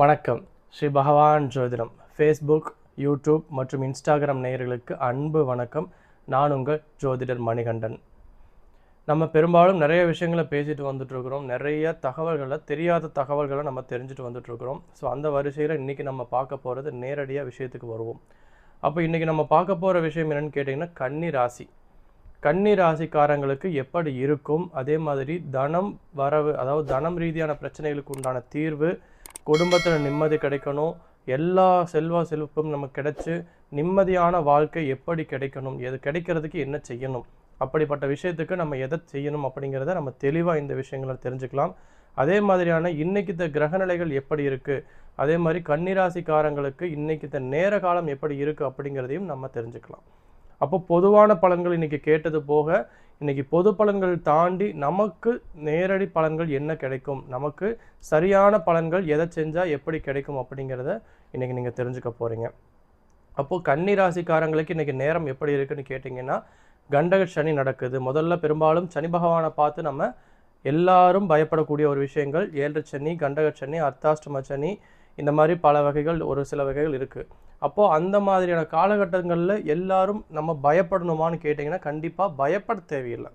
வணக்கம். ஸ்ரீ பகவான் ஜோதிடம் ஃபேஸ்புக், யூடியூப் மற்றும் இன்ஸ்டாகிராம் நேயர்களுக்கு அன்பு வணக்கம். நான் உங்கள் ஜோதிடர் மணிகண்டன். நம்ம பெரும்பாலும் நிறைய விஷயங்களை பேசிட்டு வந்துட்டுருக்குறோம். நிறைய தகவல்களை, தெரியாத தகவல்களை நம்ம தெரிஞ்சுட்டு வந்துட்டுருக்குறோம். ஸோ அந்த வரிசையில் இன்றைக்கி நம்ம பார்க்க போகிறது நேரடியாக விஷயத்துக்கு வருவோம். அப்போ இன்றைக்கி நம்ம பார்க்க போகிற விஷயம் என்னென்னு கேட்டிங்கன்னா, கன்னி ராசி. கன்னி ராசிக்காரங்களுக்கு எப்படி இருக்கும், அதே மாதிரி தனம் வரவு, அதாவது தனம் ரீதியான பிரச்சனைகளுக்கு உண்டான தீர்வு, குடும்பத்தில் நிம்மதி கிடைக்கணும், எல்லா செல்வம் நமக்கு கிடைச்சி நிம்மதியான வாழ்க்கை எப்படி கிடைக்கணும், எது கிடைக்கிறதுக்கு என்ன செய்யணும், அப்படிப்பட்ட விஷயத்துக்கு நம்ம எதை செய்யணும் அப்படிங்கிறத நம்ம தெளிவாக இந்த விஷயங்களை தெரிஞ்சுக்கலாம். அதே மாதிரியான இன்றைக்கி கிரகநிலைகள் எப்படி இருக்குது, அதே மாதிரி கன்னிராசிக்காரங்களுக்கு இன்றைக்கி நேர காலம் எப்படி இருக்குது அப்படிங்கிறதையும் நம்ம தெரிஞ்சுக்கலாம். அப்போ பொதுவான பலன்கள் இன்றைக்கி கேட்டது போக இன்றைக்கி பொது பலன்கள் தாண்டி நமக்கு நேரடி பலன்கள் என்ன கிடைக்கும், நமக்கு சரியான பலன்கள் எதை செஞ்சால் எப்படி கிடைக்கும் அப்படிங்கிறத இன்றைக்கி நீங்கள் தெரிஞ்சுக்க போகிறீங்க. அப்போது கன்னி ராசிக்காரங்களுக்கு இன்றைக்கி நேரம் எப்படி இருக்குன்னு கேட்டிங்கன்னா, கண்டக சனி நடக்குது. முதல்ல பெரும்பாலும் சனி பகவானை பார்த்து நம்ம எல்லாரும் பயப்படக்கூடிய ஒரு விஷயங்கள் 7 சனி, கண்டக சனி, அர்த்தாஷ்டம சனி, இந்த மாதிரி பல வகைகள், ஒரு சில வகைகள் இருக்குது. அப்போது அந்த மாதிரியான காலகட்டங்களில் எல்லாரும் நம்ம பயப்படணுமான்னு கேட்டிங்கன்னா, கண்டிப்பாக பயப்பட தேவையில்லை.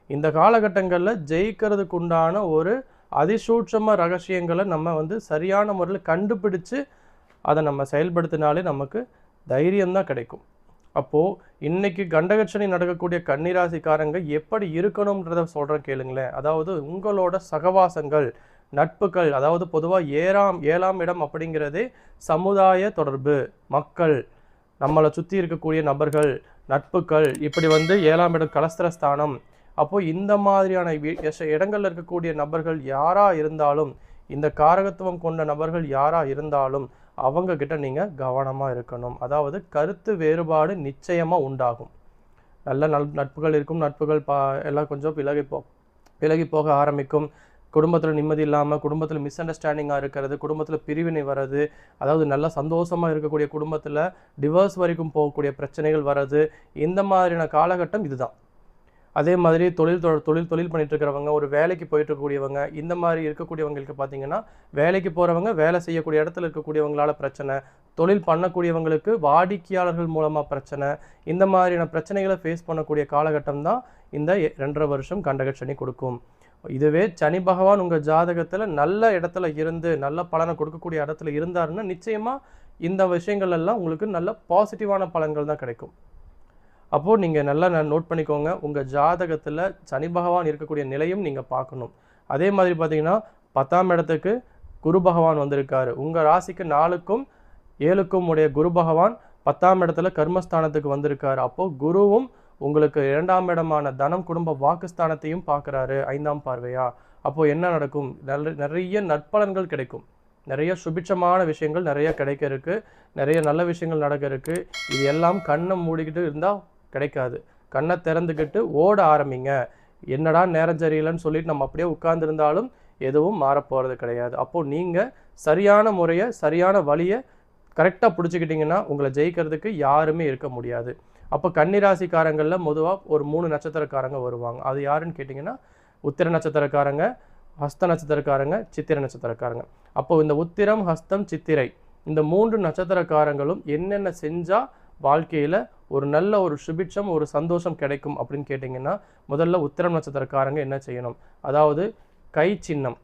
இந்த காலகட்டங்களில் ஜெயிக்கிறதுக்கு உண்டான ஒரு அதிசூட்சம ரகசியங்களை நம்ம சரியான முறையில் கண்டுபிடிச்சு அதை நம்ம செயல்படுத்தினாலே நமக்கு தைரியம்தான் கிடைக்கும். அப்போது இன்றைக்கி கண்டகச்சனி நடக்கக்கூடிய கன்னிராசிக்காரங்க எப்படி இருக்கணுன்றத சொல்கிறேன் கேளுங்களேன். அதாவது உங்களோட சகவாசங்கள், நட்புகள், அதாவது பொதுவாக ஏழாம் இடம் அப்படிங்கிறதே சமுதாய தொடர்பு, மக்கள், நம்மளை சுற்றி இருக்கக்கூடிய நபர்கள், நட்புகள், இப்படி 7ஆம் இடம் கலஸ்திரஸ்தானம். அப்போது இந்த மாதிரியான இடங்களில் இருக்கக்கூடிய நபர்கள் யாராக இருந்தாலும், இந்த காரகத்துவம் கொண்ட நபர்கள் யாராக இருந்தாலும் அவங்கக்கிட்ட நீங்கள் கவனமாக இருக்கணும். அதாவது கருத்து வேறுபாடு நிச்சயமாக உண்டாகும். நல்ல நட்புகள் இருக்கும், நட்புகள் எல்லாம் கொஞ்சம் விலகி போக ஆரம்பிக்கும். குடும்பத்தில் நிம்மதி இல்லாமல், குடும்பத்தில் மிஸ் அண்டர்ஸ்டாண்டிங்காக இருக்கிறது, குடும்பத்தில் பிரிவினை வர்றது, அதாவது நல்லா சந்தோஷமாக இருக்கக்கூடிய குடும்பத்தில் டிவோர்ஸ் வரைக்கும் போகக்கூடிய பிரச்சனைகள் வர்றது, இந்த மாதிரியான காலகட்டம் இதுதான். அதே மாதிரி தொழில் பண்ணிட்டு இருக்கிறவங்க, ஒரு வேலைக்கு போயிட்டு இருக்கக்கூடியவங்க, இந்த மாதிரி இருக்கக்கூடியவங்களுக்கு பார்த்தீங்கன்னா, வேலைக்கு போகிறவங்க வேலை செய்யக்கூடிய இடத்துல இருக்கக்கூடியவங்களால பிரச்சனை, தொழில் பண்ணக்கூடியவங்களுக்கு வாடிக்கையாளர்கள் மூலமாக பிரச்சனை, இந்த மாதிரியான பிரச்சனைகளை ஃபேஸ் பண்ணக்கூடிய காலகட்டம் தான் இந்த 2.5 வருஷம் கண்டகச்சனி கொடுக்கும். இதுவே சனி பகவான் உங்கள் ஜாதகத்தில் நல்ல இடத்துல இருந்து நல்ல பலனை கொடுக்கக்கூடிய இடத்துல இருந்தாருன்னா நிச்சயமாக இந்த விஷயங்கள் எல்லாம் உங்களுக்கு நல்ல பாசிட்டிவான பலன்கள் தான் கிடைக்கும். அப்போது நீங்கள் நல்லா நோட் பண்ணிக்கோங்க, உங்கள் ஜாதகத்தில் சனி பகவான் இருக்கக்கூடிய நிலையும் நீங்கள் பார்க்கணும். அதே மாதிரி பார்த்தீங்கன்னா 10ஆம் இடத்துக்கு குரு பகவான் வந்திருக்காரு. உங்கள் ராசிக்கு 4க்கும் 7க்கும் உடைய குரு பகவான் 10ஆம் இடத்துல கர்மஸ்தானத்துக்கு வந்திருக்காரு. அப்போது குருவும் உங்களுக்கு 2ஆம் இடமான தனம், குடும்ப, வாக்குஸ்தானத்தையும் பார்க்குறாரு 5ஆம் பார்வையா. அப்போது என்ன நடக்கும், நிறைய நற்பலன்கள் கிடைக்கும், நிறைய சுபிட்சமான விஷயங்கள் நிறைய கிடைக்க இருக்குது, நிறைய நல்ல விஷயங்கள் நடக்க இருக்குது. இது எல்லாம் கண்ணை மூடிக்கிட்டு இருந்தால் கிடைக்காது. கண்ணை திறந்துக்கிட்டு ஓட ஆரம்பிங்க. என்னடா நேரம் சரியில்லைன்னு சொல்லிட்டு நம்ம அப்படியே உட்கார்ந்துருந்தாலும் எதுவும் மாறப்போகிறது கிடையாது. அப்போது நீங்கள் சரியான முறையை, சரியான வழியை கரெக்டாக பிடிச்சிக்கிட்டிங்கன்னா உங்களை ஜெயிக்கிறதுக்கு யாருமே இருக்க முடியாது. அப்போ கன்னிராசிக்காரங்களில் பொதுவாக ஒரு 3 நட்சத்திரக்காரங்க வருவாங்க. அது யாருன்னு கேட்டிங்கன்னா, உத்திர நட்சத்திரக்காரங்க, ஹஸ்த நட்சத்திரக்காரங்க, சித்திரை நட்சத்திரக்காரங்க. அப்போது இந்த உத்திரம், ஹஸ்தம், சித்திரை, இந்த 3 நட்சத்திரக்காரங்களும் என்னென்ன செஞ்சால் வாழ்க்கையில் ஒரு நல்ல ஒரு சுபிட்சம், ஒரு சந்தோஷம் கிடைக்கும் அப்படின்னு கேட்டிங்கன்னா, முதல்ல உத்திரம் நட்சத்திரக்காரங்க என்ன செய்யணும், அதாவது கை சின்னம்.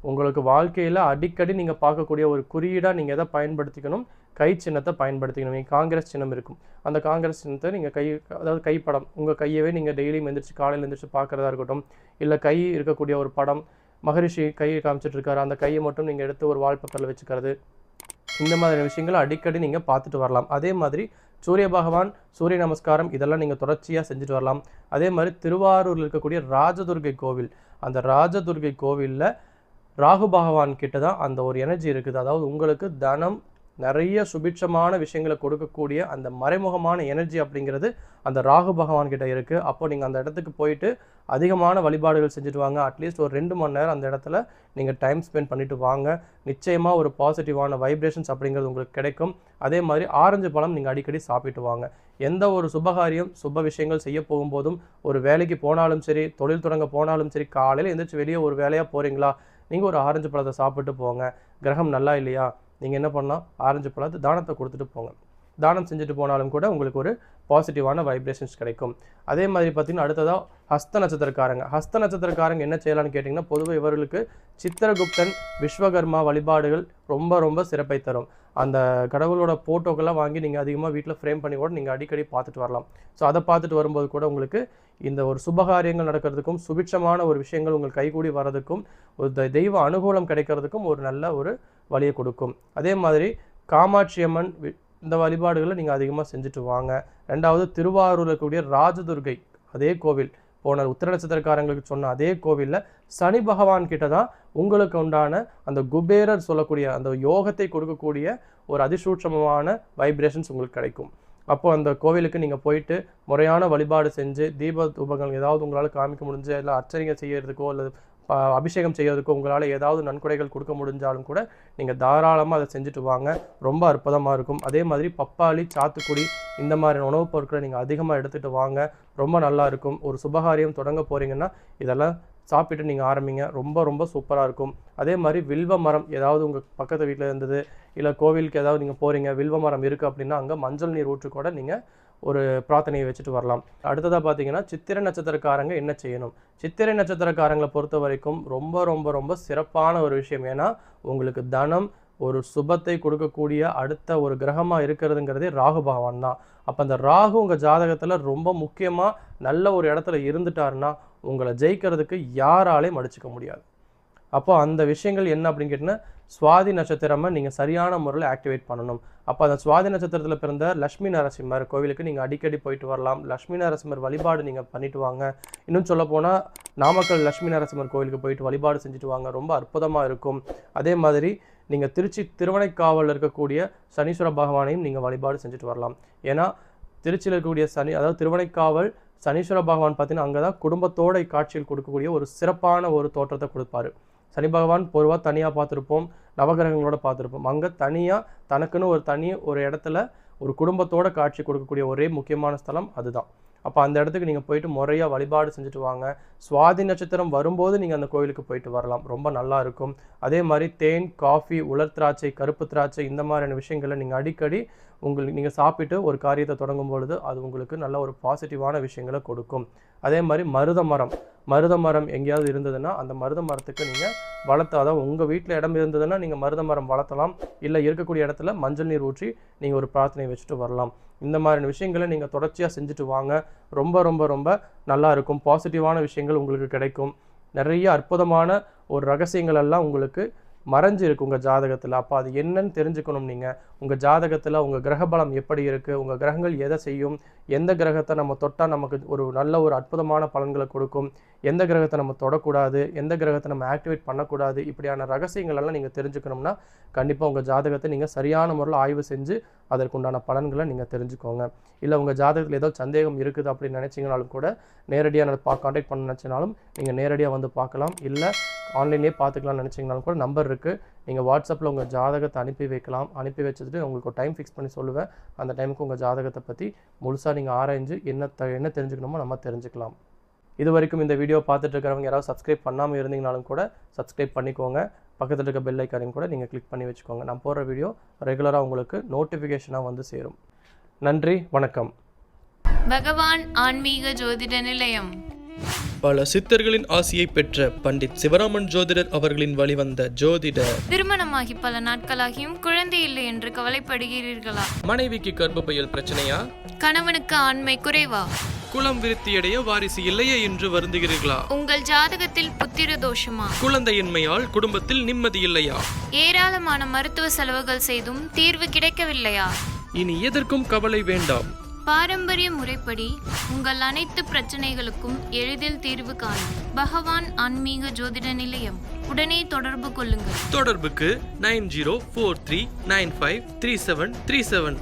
உங்களுக்கு வாழ்க்கையில் அடிக்கடி நீங்கள் பார்க்கக்கூடிய ஒரு குறியீடாக நீங்கள் எதை பயன்படுத்திக்கணும், கை சின்னத்தை பயன்படுத்திக்கணும். நீங்கள் காங்கிரஸ் சின்னம் இருக்கும், அந்த காங்கிரஸ் சின்னத்தை நீங்கள் அதாவது கைப்படம், உங்கள் கையவே நீங்கள் டெய்லியும் எந்திரிச்சு காலையில் எந்திரிச்சு பார்க்குறதா இருக்கட்டும், இல்லை கை இருக்கக்கூடிய ஒரு படம், மகரிஷி கையை காமிச்சிட்டு இருக்காரு, அந்த கையை மட்டும் நீங்கள் எடுத்து ஒரு வால்பேப்பரில் வச்சுக்கிறது, இந்த மாதிரி விஷயங்களை அடிக்கடி நீங்கள் பார்த்துட்டு வரலாம். அதே மாதிரி சூரிய பகவான், சூரிய நமஸ்காரம், இதெல்லாம் நீங்கள் தொடர்ச்சியாக செஞ்சுட்டு வரலாம். அதே மாதிரி திருவாரூரில் இருக்கக்கூடிய ராஜதுர்கை கோவில், அந்த ராஜதுர்கை கோவிலில் ராகு பகவான் கிட்ட தான் அந்த ஒரு எனர்ஜி இருக்குது. அதாவது உங்களுக்கு தனம், நிறைய சுபிட்சமான விஷயங்களை கொடுக்கக்கூடிய அந்த மறைமுகமான எனர்ஜி அப்படிங்கிறது அந்த ராகு பகவான் கிட்ட இருக்குது. அப்போ நீங்கள் அந்த இடத்துக்கு போயிட்டு அதிகமான வழிபாடுகள் செஞ்சுட்டு வாங்க. அட்லீஸ்ட் ஒரு 2 மணி நேரம் அந்த இடத்துல நீங்கள் டைம் ஸ்பெண்ட் பண்ணிட்டு வாங்க. நிச்சயமாக ஒரு பாசிட்டிவான வைப்ரேஷன்ஸ் அப்படிங்கிறது உங்களுக்கு கிடைக்கும். அதே மாதிரி ஆரஞ்சு பழம் நீங்கள் அடிக்கடி சாப்பிட்டு வாங்க. எந்த ஒரு சுபகாரியம், சுப விஷயங்கள் செய்ய போகும்போதும், ஒரு வேலைக்கு போனாலும் சரி, தொழில் தொடங்க போனாலும் சரி, காலையில் எந்திரிச்சு வெளியே ஒரு வேலையாக போகிறீங்களா, நீங்கள் ஒரு ஆரஞ்சு பழத்தை சாப்பிட்டு போங்க. கிரகம் நல்லா இல்லையா, நீங்கள் என்ன பண்ணலாம், ஆரஞ்சு பழத்தை தானத்தை கொடுத்துட்டு போங்க. தானம் செஞ்சுட்டு போனாலும் கூட உங்களுக்கு ஒரு பாசிட்டிவான வைப்ரேஷன்ஸ் கிடைக்கும். அதே மாதிரி பார்த்திங்கன்னா அடுத்ததாக ஹஸ்த நட்சத்திரக்காரங்க என்ன செய்யலாம்னு கேட்டிங்கன்னா, பொதுவாக இவர்களுக்கு சித்திரகுப்தன், விஸ்வகர்மா வழிபாடுகள் ரொம்ப ரொம்ப சிறப்பை தரும். அந்த கடவுளோட ஃபோட்டோக்கெல்லாம் வாங்கி நீங்கள் அதிகமாக வீட்டில் ஃப்ரேம் பண்ணி கூட நீங்கள் அடிக்கடி பார்த்துட்டு வரலாம். ஸோ அதை பார்த்துட்டு வரும்போது கூட உங்களுக்கு இந்த ஒரு சுபகாரியங்கள் நடக்கிறதுக்கும், சுபிட்சமான ஒரு விஷயங்கள் உங்களுக்கு கைகூடி வர்றதுக்கும், ஒரு தெய்வ அனுகூலம் கிடைக்கிறதுக்கும் ஒரு நல்ல ஒரு வழியை கொடுக்கும். அதே மாதிரி காமாட்சி அம்மன் இந்த வழிபாடுகளை நீங்கள் அதிகமாக செஞ்சுட்டு வாங்க. ரெண்டாவது திருவாரூரில் இருக்கக்கூடிய ராஜதுர்கை அதே கோவில், போன உத்திர நட்சத்திரக்காரங்களுக்கு சொன்ன அதே கோவிலில் சனி பகவான் கிட்ட தான் உங்களுக்கு உண்டான அந்த குபேரர் சொல்லக்கூடிய அந்த யோகத்தை கொடுக்கக்கூடிய ஒரு அதிசூட்சமான வைப்ரேஷன்ஸ் உங்களுக்கு கிடைக்கும். அப்போது அந்த கோவிலுக்கு நீங்கள் போயிட்டு முறையான வழிபாடு செஞ்சு தீப தூபங்கள் ஏதாவது உங்களால் காமிக்க முடிஞ்சு, இல்லை அர்ச்சனைகள் செய்யறதுக்கோ அல்லது அபிஷேகம் செய்யறதுக்கோ உங்களால் ஏதாவது நன்கொடைகள் கொடுக்க முடிஞ்சாலும் கூட நீங்கள் தாராளமாக அதை செஞ்சுட்டு வாங்க. ரொம்ப அற்புதமாக இருக்கும். அதே மாதிரி பப்பாளி, சாத்துக்குடி இந்த மாதிரி உணவுப் பொருட்களை நீங்கள் அதிகமாக எடுத்துகிட்டு வாங்க. ரொம்ப நல்லா இருக்கும். ஒரு சுபகாரியம் தொடங்க போகிறீங்கன்னா இதெல்லாம் சாப்பிட்டு நீங்கள் ஆரம்பிங்க. ரொம்ப ரொம்ப சூப்பராக இருக்கும். அதே மாதிரி வில்வ மரம் ஏதாவது உங்கள் பக்கத்து வீட்டில் இருந்தது, இல்லை கோவிலுக்கு ஏதாவது நீங்கள் போகிறீங்க, வில்வ மரம் இருக்குது அப்படின்னா அங்கே மஞ்சள் நீர் ஊற்றி கூட நீங்கள் ஒரு பிரார்த்தனையை வச்சுட்டு வரலாம். அடுத்ததாக பார்த்தீங்கன்னா சித்திரை நட்சத்திரக்காரங்க என்ன செய்யணும். சித்திரை நட்சத்திரக்காரங்களை பொறுத்த வரைக்கும் ரொம்ப ரொம்ப ரொம்ப சிறப்பான ஒரு விஷயம். ஏன்னா உங்களுக்கு தனம், ஒரு சுபத்தை கொடுக்கக்கூடிய அடுத்த ஒரு கிரகமாக இருக்கிறதுங்கிறதே ராகு பகவான் தான். அப்போ அந்த ராகு உங்கள் ஜாதகத்தில் ரொம்ப முக்கியமாக நல்ல ஒரு இடத்துல இருந்துட்டாருன்னா உங்களை ஜெயிக்கிறதுக்கு யாராலையும் அடிச்சுக்க முடியாது. அப்போ அந்த விஷயங்கள் என்ன அப்படின்னு கேட்டிங்கன்னா, சுவாதி நட்சத்திரமாக நீங்கள் சரியான முறையில் ஆக்டிவேட் பண்ணணும். அப்போ அந்த சுவாதி நட்சத்திரத்தில் பிறந்த லட்சுமி நரசிம்மர் கோவிலுக்கு நீங்கள் அடிக்கடி போயிட்டு வரலாம். லட்சுமி நரசிம்மர் வழிபாடு நீங்கள் பண்ணிட்டு வாங்க. இன்னும் சொல்லப்போனால் நாமக்கல் லட்சுமி நரசிம்மர் கோவிலுக்கு போயிட்டு வழிபாடு செஞ்சுட்டு வாங்க. ரொம்ப அற்புதமாக இருக்கும். அதே மாதிரி நீங்கள் திருச்சி திருவனைக்காவலில் இருக்கக்கூடிய சனீஸ்வர பகவானையும் நீங்கள் வழிபாடு செஞ்சுட்டு வரலாம். ஏன்னா திருச்சியில் இருக்கக்கூடிய அதாவது திருவனைக்காவல் சனீஸ்வர பகவான் பார்த்தீங்கன்னா அங்கே தான் குடும்பத்தோட காட்சியில் கொடுக்கக்கூடிய ஒரு சிறப்பான ஒரு தோற்றத்தை கொடுப்பாரு. சனி பகவான் பொதுவாக தனியாக பார்த்துருப்போம், நவகிரகங்களோட பார்த்துருப்போம். அங்கே தனியாக தனக்குன்னு ஒரு இடத்துல ஒரு குடும்பத்தோட காட்சி கொடுக்கக்கூடிய ஒரே முக்கியமான ஸ்தலம் அதுதான். அப்போ அந்த இடத்துக்கு நீங்கள் போயிட்டு முறையாக வழிபாடு செஞ்சுட்டு வாங்க. சுவாதி நட்சத்திரம் வரும்போது நீங்கள் அந்த கோவிலுக்கு போயிட்டு வரலாம். ரொம்ப நல்லா இருக்கும். அதே மாதிரி தேன், காஃபி, உலர் திராட்சை, கருப்பு திராட்சை இந்த மாதிரியான விஷயங்களை நீங்கள் அடிக்கடி நீங்கள் சாப்பிட்டு ஒரு காரியத்தை தொடங்கும் பொழுது அது உங்களுக்கு நல்ல ஒரு பாசிட்டிவான விஷயங்களை கொடுக்கும். அதே மாதிரி மருத மரம் எங்கேயாவது இருந்ததுன்னா அந்த மருத மரத்துக்கு நீங்கள் அதாவது உங்கள் வீட்டில் இடம் இருந்ததுன்னா நீங்கள் மருத மரம் வளர்த்தலாம். இல்லை இருக்கக்கூடிய இடத்துல மஞ்சள் நீர் ஊற்றி நீங்கள் ஒரு பிரார்த்தனை வச்சுட்டு வரலாம். இந்த மாதிரியான விஷயங்களை நீங்கள் தொடர்ச்சியாக செஞ்சுட்டு வாங்க. ரொம்ப ரொம்ப ரொம்ப நல்லா இருக்கும். பாசிட்டிவான விஷயங்கள் உங்களுக்கு கிடைக்கும். நிறைய அற்புதமான ஒரு ரகசியங்கள் எல்லாம் உங்களுக்கு மறைஞ்சு இருக்கு உங்கள் ஜாதகத்தில். அப்போ அது என்னன்னு தெரிஞ்சுக்கணும். நீங்கள் உங்கள் ஜாதகத்தில் உங்கள் கிரகபலம் எப்படி இருக்குது, உங்கள் கிரகங்கள் எதை செய்யும், எந்த கிரகத்தை நம்ம தொட்டால் நமக்கு ஒரு நல்ல ஒரு அற்புதமான பலன்களை கொடுக்கும், எந்த கிரகத்தை நம்ம தொடக்கூடாது, எந்த கிரகத்தை நம்ம ஆக்டிவேட் பண்ணக்கூடாது, இப்படியான ரகசியங்கள் எல்லாம் நீங்கள் தெரிஞ்சுக்கணும்னா கண்டிப்பாக உங்கள் ஜாதகத்தை நீங்கள் சரியான முறையில் ஆய்வு செஞ்சு அதற்குண்டான பலன்களை நீங்கள் தெரிஞ்சுக்கோங்க. இல்லை உங்கள் ஜாதகத்தில் ஏதோ சந்தேகம் இருக்குது அப்படின்னு நினச்சிங்கனாலும் கூட நேரடியாக கான்டாக்ட் பண்ண நினச்சினாலும் நீங்கள் நேரடியாக வந்து பார்க்கலாம். இல்லை ஆன்லைன்லேயே பார்த்துக்கலாம்னு நினச்சிங்கனாலும் கூட நம்பர் இருக்குது. நீங்கள் வாட்ஸ்அப்பில் உங்கள் ஜாதகத்தை அனுப்பி வைக்கலாம். அனுப்பி வச்சுட்டு உங்களுக்கு ஒரு டைம் ஃபிக்ஸ் பண்ணி சொல்லுவேன். அந்த டைமுக்கு உங்கள் ஜாதகத்தை பற்றி முழுசாக நீங்கள் ஆராய்ஞ்சு என்ன தெரிஞ்சுக்கணுமோ நம்ம தெரிஞ்சுக்கலாம். இது வரைக்கும் இந்த வீடியோ பார்த்துட்டு இருக்கிறவங்க யாராவது சப்ஸ்கிரைப் பண்ணாமல் இருந்தீங்கனாலும் கூட சப்ஸ்கிரைப் பண்ணிக்கோங்க. பக்கத்தில் இருக்க பெல் ஐக்கானையும் கூட நீங்கள் கிளிக் பண்ணி வச்சுக்கோங்க. நான் போடுற வீடியோ ரெகுலராக உங்களுக்கு நோட்டிஃபிகேஷனாக வந்து சேரும். நன்றி, வணக்கம். பகவான் ஆன்மீக ஜோதிட நிலையம். பல சித்தர்களின் ஆசியை பெற்ற பண்டிட் சிவராமன் ஜோதிடர் அவர்களின் வழிவந்த ஜோதிடர். திருமணமாகி பல நாட்களாகியும் குழந்தை இல்லை என்று கவலைப்படுகிறீர்களா? மனைவிக்கு கர்ப்பப்பையில் பிரச்சனையா? கணவனுக்கு ஆண்மை குறைவா? குலம் விருத்தியடைய வாரிசு இல்லையே என்று வருந்துகிறீர்களா? உங்கள் ஜாதகத்தில் புத்திர தோஷமா? குழந்தையின்மையால் குடும்பத்தில் நிம்மதி இல்லையா? ஏராளமான மருத்துவ செலவுகள் செய்தும் தீர்வு கிடைக்கவில்லையா? இனி எதற்கும் கவலை வேண்டாம். பாரம்பரிய முறைப்படி உங்கள் அனைத்து பிரச்சனைகளுக்கும் எளிதில் தீர்வு காணும் பகவான் ஆன்மீக ஜோதிட நிலையம். உடனே தொடர்பு கொள்ளுங்கள். தொடர்புக்கு 9043953737.